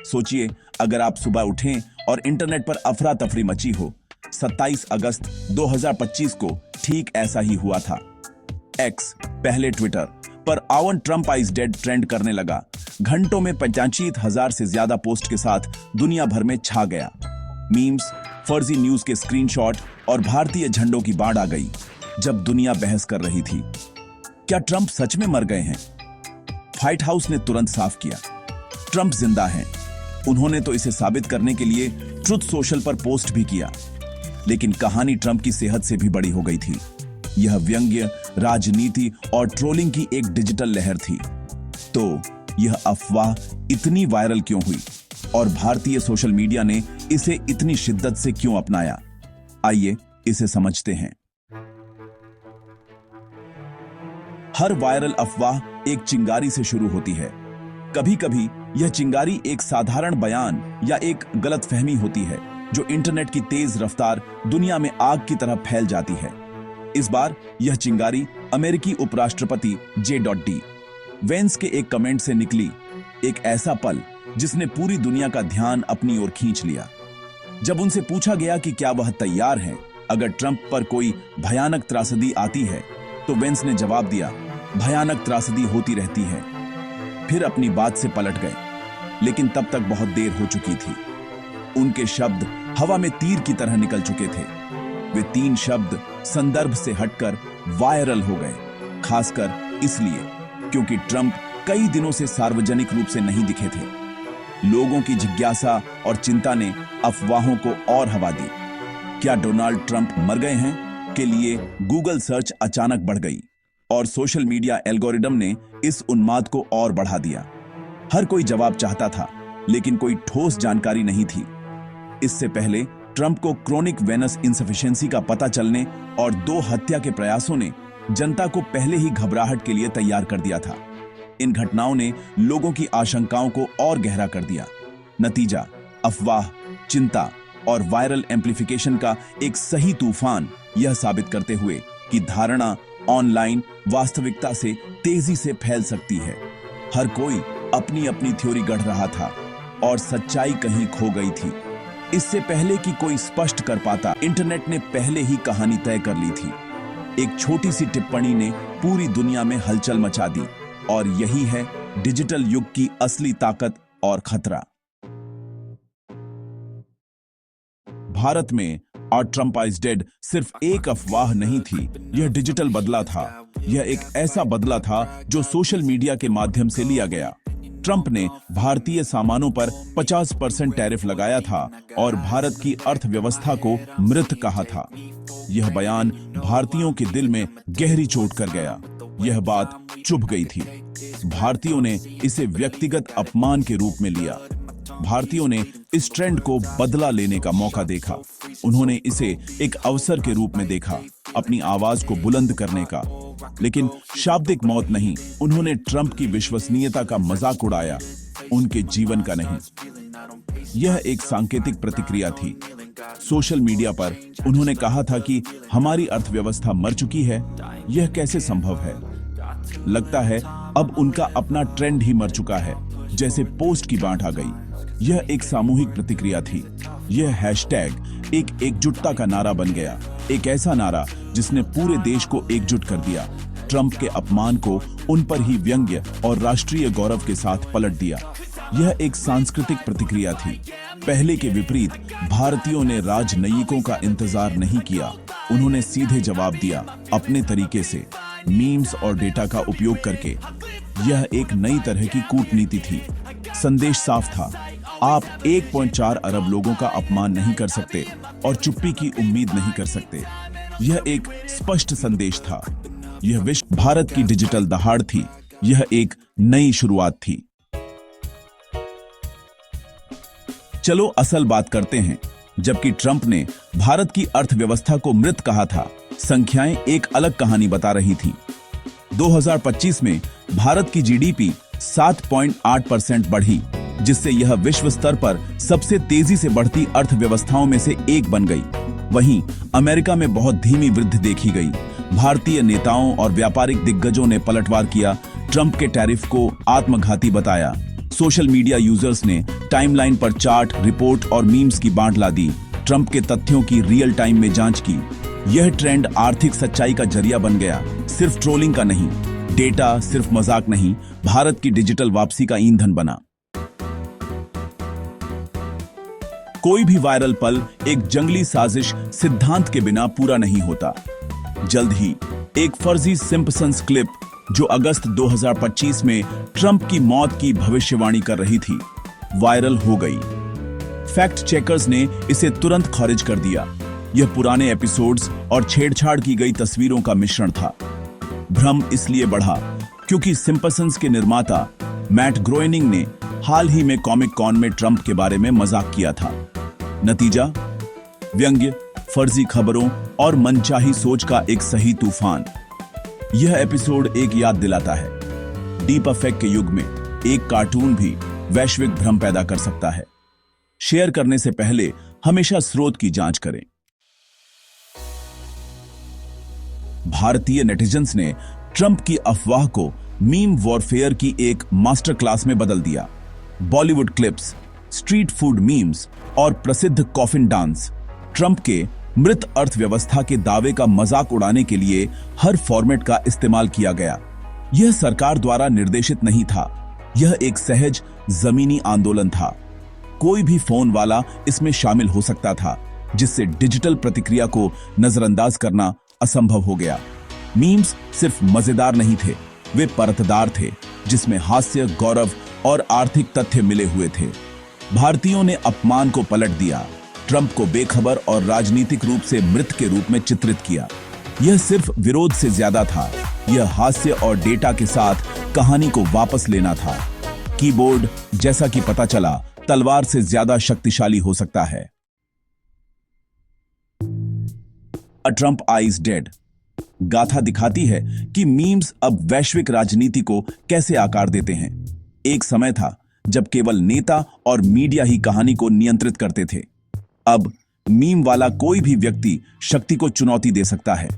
सोचिए, अगर आप सुबह उठें और इंटरनेट पर अफरा तफरी मची हो। 27 अगस्त 2025 को ठीक ऐसा ही हुआ था। एक्स, पहले ट्विटर, पर आवन ट्रम्प इज डेड ट्रेंड करने लगा। घंटों में 85,000 से ज्यादा पोस्ट के साथ दुनिया भर में छा गया। मीम्स, फर्जी न्यूज के स्क्रीनशॉट और भारतीय झंडों की बाढ़ आ गई जब दुनिया बहस कर रही थी, क्या ट्रंप सच में मर गए हैं? व्हाइट हाउस ने तुरंत साफ किया, ट्रंप जिंदा हैं। उन्होंने तो इसे साबित करने के लिए ट्रुथ सोशल पर पोस्ट भी किया। लेकिन कहानी ट्रंप की सेहत से भी बड़ी हो गई थी। यह व्यंग्य, राजनीति और ट्रोलिंग की एक डिजिटल लहर थी। तो यह अफवाह इतनी वायरल क्यों हुई और भारतीय सोशल मीडिया ने इसे इतनी शिद्दत से क्यों अपनाया? आइए इसे समझते हैं। हर वायरल अफवाह एक चिंगारी से शुरू होती है। कभी कभी यह चिंगारी एक साधारण बयान या एक गलतफहमी होती है जो इंटरनेट की तेज रफ्तार दुनिया में आग की तरह फैल जाती है। इस बार यह चिंगारी अमेरिकी उपराष्ट्रपति J.D. वेंस के एक कमेंट से निकली, एक ऐसा पल जिसने पूरी दुनिया का ध्यान अपनी ओर खींच लिया। जब उनसे पूछा गया कि क्या वह तैयार हैं अगर ट्रंप पर कोई भयानक त्रासदी आती है, तो वेंस ने जवाब दिया, भयानक त्रासदी होती रहती है। फिर अपनी बात से पलट गए, लेकिन तब तक बहुत देर हो चुकी थी। उनके शब्द हवा में तीर की तरह निकल चुके थे। वे 3 शब्द संदर्भ से हटकर वायरल हो गए, खासकर इसलिए क्योंकि ट्रंप कई दिनों से सार्वजनिक रूप से नहीं दिखे थे। लोगों की जिज्ञासा और चिंता ने अफवाहों को और हवा दी। क्या डोनाल्ड ट्रंप मर गए हैं के लिए गूगल सर्च अचानक बढ़ गई और सोशल मीडिया एल्गोरिदम ने इस उन्माद को और बढ़ा दिया। हर कोई जवाब चाहता था, लेकिन कोई ठोस जानकारी नहीं थी। इससे पहले ट्रंप को क्रोनिक वेनस इंसफिशिएंसी का पता चलने और 2 हत्या के प्रयासों ने जनता को पहले ही घबराहट के लिए तैयार कर दिया था। इन घटनाओं ने लोगों की आशंकाओं को और गहरा कर दिया। नतीजा, अफवाह, चिंता और वायरल एम्प्लीफिकेशन का एक सही तूफान, यह साबित करते हुए कि धारणा ऑनलाइन वास्तविकता से तेजी से फैल सकती है। हर कोई अपनी अपनी थ्योरी गढ़ रहा था और सच्चाई कहीं खो गई थी। इससे पहले कि कोई स्पष्ट कर पाता, इंटरनेट ने पहले ही कहानी तय कर ली थी। एक छोटी सी टिप्पणी ने पूरी दुनिया में हलचल मचा दी और यही है डिजिटल युग की असली ताकत और खतरा। भारत में और ट्रंप इज डेड सिर्फ एक अफवाह नहीं थी, यह डिजिटल बदला था। यह एक ऐसा बदला था जो सोशल मीडिया के माध्यम से लिया गया। ट्रंप ने भारतीय सामानों पर 50% टैरिफ लगाया था और भारत की अर्थव्यवस्था को मृत कहा था। यह बयान भारतीयों के दिल में गहरी चोट कर गया। यह बात चुभ गई थी। भारतीयों ने इसे व्यक्तिगत अपमान के रूप में लिया। भारतीयों ने इस ट्रेंड को बदला लेने का मौका देखा। उन्होंने इसे एक अवसर के रूप में देखा, अपनी आवाज को बुलंद करने का। लेकिन शाब्दिक मौत नहीं, उन्होंने ट्रंप की विश्वसनीयता का मजाक उड़ाया, उनके जीवन का नहीं। यह एक सांकेतिक प्रतिक्रिया थी। सोशल मीडिया पर उन्होंने कहा था कि हमारी अर्थव्यवस्था मर चुकी है। यह कैसे संभव है? लगता है अब उनका अपना ट्रेंड ही मर चुका है, जैसे पोस्ट की बाढ़ आ गई। यह एक सामूहिक प्रतिक्रिया थी। यह हैशटैग एक एकजुटता का नारा बन गया, एक ऐसा नारा जिसने पूरे देश को एकजुट कर दिया। ट्रंप के अपमान को उन पर ही व्यंग्य और राष्ट्रीय गौरव के साथ पलट दिया। यह एक सांस्कृतिक प्रतिक्रिया थी। पहले के विपरीत भारतीयों ने राजनयिकों का इंतजार नहीं किया, उन्होंने सीधे जवाब दिया, अपने तरीके से, मीम्स और डेटा का उपयोग करके। यह एक नई तरह की कूटनीति थी। संदेश साफ था, आप 1.4 अरब लोगों का अपमान नहीं कर सकते और चुप्पी की उम्मीद नहीं कर सकते। यह एक स्पष्ट संदेश था। यह विश्व भारत की डिजिटल दहाड़ थी। यह एक नई शुरुआत थी। चलो असल बात करते हैं। जबकि ट्रंप ने भारत की अर्थव्यवस्था को मृत कहा था, संख्याएं एक अलग कहानी बता रही थीं। 2025 में भारत की जीडीपी 7.8% बढ़ी, जिससे यह विश्व स्तर पर सबसे तेजी से बढ़ती अर्थव्यवस्थाओं में से एक बन गई। वहीं अमेरिका में बहुत धीमी वृद्धि देखी गई। भारतीय नेताओं और व्यापारिक दिग्गजों ने पलटवार किया, ट्रंप के टैरिफ को आत्मघाती बताया। सोशल मीडिया यूजर्स ने टाइमलाइन पर चार्ट, रिपोर्ट और मीम्स की बांट ला दी। ट्रंप के तथ्यों की रियल टाइम में जांच की। यह ट्रेंड आर्थिक सच्चाई का जरिया बन गया, सिर्फ ट्रोलिंग का नहीं। डेटा सिर्फ मजाक नहीं, भारत की डिजिटल वापसी का ईंधन बना। कोई भी वायरल पल एक जंगली साजिश सिद्धांत के बिना पूरा नहीं होता। जल्द ही एक फर्जी सिम्पसन्स क्लिप जो अगस्त 2025 में ट्रंप की मौत की भविष्यवाणी कर रही थी, वायरल हो गई। फैक्ट चेकर्स ने इसे तुरंत खारिज कर दिया। यह पुराने एपिसोड्स और छेड़छाड़ की गई तस्वीरों का मिश्रण था। भ्रम इसलिए बढ़ा क्योंकि सिम्पसन्स के निर्माता मैट ग्रोएनिंग ने हाल ही में कॉमिक कॉन में ट्रंप के बारे में मजाक किया था। नतीजा, व्यंग्य, फर्जी खबरों और मनचाही सोच का एक सही तूफान। यह एपिसोड एक याद दिलाता है, डीप अफेक्ट के युग में एक कार्टून भी वैश्विक भ्रम पैदा कर सकता है। शेयर करने से पहले हमेशा स्रोत की जांच करें। भारतीय नेटिजन्स ने ट्रंप की अफवाह को मीम वॉरफेयर की एक मास्टर क्लास में बदल दिया। Bollywood clips, street food memes और प्रसिद्ध कॉफिन डांस ट्रंप के मृत अर्थव्यवस्था के दावे का मजाक उड़ाने के लिए हर फॉर्मेट का इस्तेमाल किया गया। यह सरकार द्वारा निर्देशित नहीं था, यह एक सहज जमीनी आंदोलन था। कोई भी फोन वाला इसमें शामिल हो सकता था, जिससे डिजिटल प्रतिक्रिया को नजरअंदाज करना असंभव हो गया। मीम्स सिर्फ मजेदार नहीं थे, वे परतदार थे, जिसमें हास्य, गौरव और आर्थिक तथ्य मिले हुए थे। भारतीयों ने अपमान को पलट दिया, ट्रंप को बेखबर और राजनीतिक रूप से मृत के रूप में चित्रित किया। यह सिर्फ विरोध से ज्यादा था, यह हास्य और डेटा के साथ कहानी को वापस लेना था। कीबोर्ड, जैसा कि पता चला, तलवार से ज्यादा शक्तिशाली हो सकता है। अ ट्रंप आइज डेड गाथा दिखाती है कि मीम्स अब वैश्विक राजनीति को कैसे आकार देते हैं। एक समय था जब केवल नेता और मीडिया ही कहानी को नियंत्रित करते थे। अब मीम वाला कोई भी व्यक्ति शक्ति को चुनौती दे सकता है।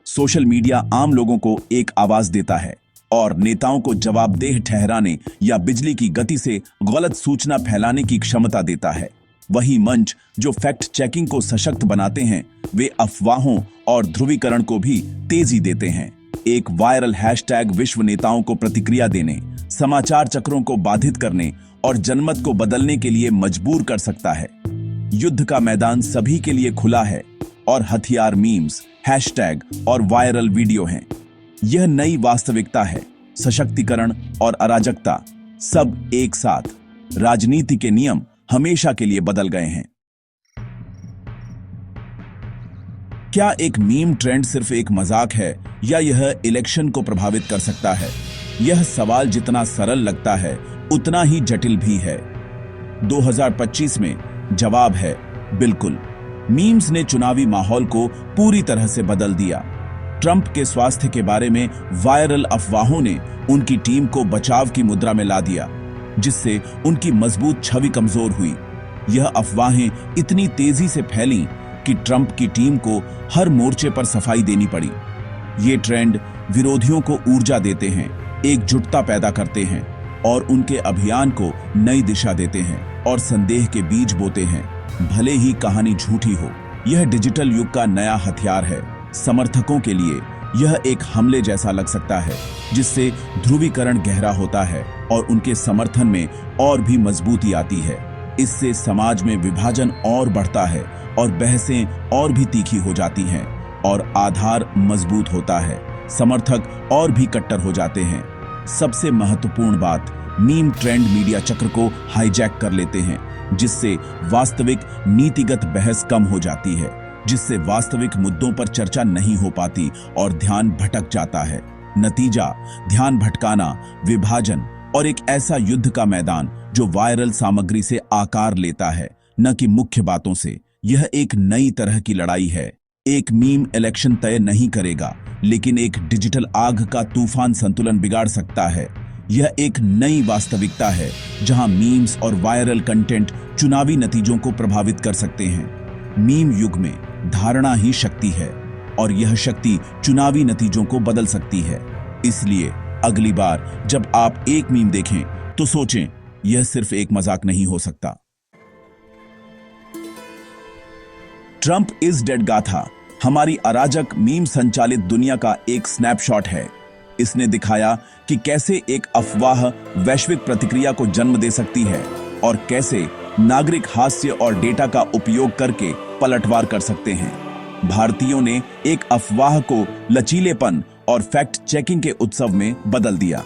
सोशल मीडिया आम लोगों को एक आवाज देता है और नेताओं को जवाबदेह ठहराने या बिजली की गति से गलत सूचना फैलाने की क्षमता देता है। वही मंच जो फैक्ट चेकिंग को सशक्त बनाते हैं, वे अफवाहों और ध्रुवीकरण को भी तेजी देते हैं। एक वायरल हैशटैग विश्व नेताओं को प्रतिक्रिया देने, समाचार चक्रों को बाधित करने और जनमत को बदलने के लिए मजबूर कर सकता है। युद्ध का मैदान सभी के लिए खुला है और हथियार मीम्स, हैशटैग और वायरल वीडियो हैं। यह नई वास्तविकता है, सशक्तिकरण और अराजकता सब एक साथ। राजनीति के नियम हमेशा के लिए बदल गए हैं। क्या एक मीम ट्रेंड सिर्फ एक मजाक है या यह इलेक्शन को प्रभावित कर सकता है? यह सवाल जितना सरल लगता है उतना ही जटिल भी है। 2025 में जवाब है बिल्कुल। मीम्स ने चुनावी माहौल को पूरी तरह से बदल दिया। ट्रंप के स्वास्थ्य के बारे में वायरल अफवाहों ने उनकी टीम को बचाव की मुद्रा में ला दिया, जिससे उनकी मजबूत छवि कमजोर हुई। यह अफवाहें इतनी तेजी से फैलीं कि ट्रंप की टीम को हर मोर्चे पर सफाई देनी पड़ी। ये ट्रेंड विरोधियों को ऊर्जा देते हैं, एकजुटता पैदा करते हैं और उनके अभियान को नई दिशा देते हैं और संदेह के बीज बोते हैं, भले ही कहानी झूठी हो। यह डिजिटल युग का नया हथियार है। समर्थकों के लिए यह एक हमले जैसा लग सकता है, जिससे ध्रुवीकरण गहरा होता है और उनके समर्थन में और भी मजबूती आती है। इससे समाज में विभाजन और बढ़ता है और बहसें और भी तीखी हो जाती हैं और आधार मजबूत होता है। समर्थक और भी कट्टर हो जाते हैं। सबसे महत्वपूर्ण बात, मीम ट्रेंड मीडिया चक्र को हाईजैक कर लेते हैं, जिससे वास्तविक नीतिगत बहस कम हो जाती है, जिससे वास्तविक मुद्दों पर चर्चा नहीं हो पाती और ध्यान भटक जाता है। नतीजा, ध्यान भटकाना, विभाजन और एक ऐसा युद्ध का मैदान जो वायरल सामग्री से आकार लेता है, न कि मुख्य बातों से। यह एक नई तरह की लड़ाई है। एक मीम इलेक्शन तय नहीं करेगा, लेकिन एक डिजिटल आग का तूफान संतुलन बिगाड़ सकता है। यह एक नई वास्तविकता है जहां मीम्स और वायरल कंटेंट चुनावी नतीजों को प्रभावित कर सकते हैं। मीम युग में धारणा ही शक्ति है और यह शक्ति चुनावी नतीजों को बदल सकती है। इसलिए अगली बार जब आप एक मीम देखें तो सोचें, यह सिर्फ एक मजाक नहीं हो सकता। ट्रंप इज डेड गाथा हमारी अराजक मीम संचालित दुनिया का एक स्नैपशॉट है। इसने दिखाया कि कैसे एक अफवाह वैश्विक प्रतिक्रिया को जन्म दे सकती है और कैसे नागरिक हास्य और डेटा का उपयोग करके पलटवार कर सकते हैं। भारतीयों ने एक अफवाह को लचीलेपन और फैक्ट चेकिंग के उत्सव में बदल दिया।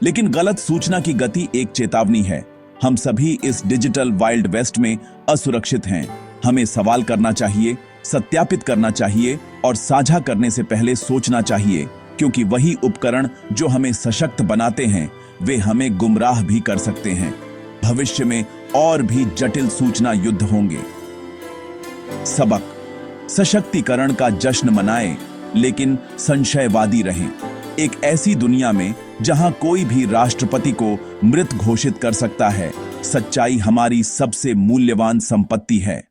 लेकिन गलत सूचना की गति एक चेतावनी है। हम सभी इस डिजिटल वाइल्ड वेस्ट में असुरक्षित हैं। हमें सवाल करना चाहिए, सत्यापित करना चाहिए और साझा करने से पहले सोचना चाहिए, क्योंकि वही उपकरण जो हमें सशक्त बनाते हैं वे हमें गुमराह भी कर सकते हैं। भविष्य में और भी जटिल सूचना युद्ध होंगे। सबक: सशक्तिकरण का जश्न मनाएं, लेकिन संशयवादी रहें। एक ऐसी दुनिया में जहां कोई भी राष्ट्रपति को मृत घोषित कर सकता है, सच्चाई हमारी सबसे मूल्यवान संपत्ति है।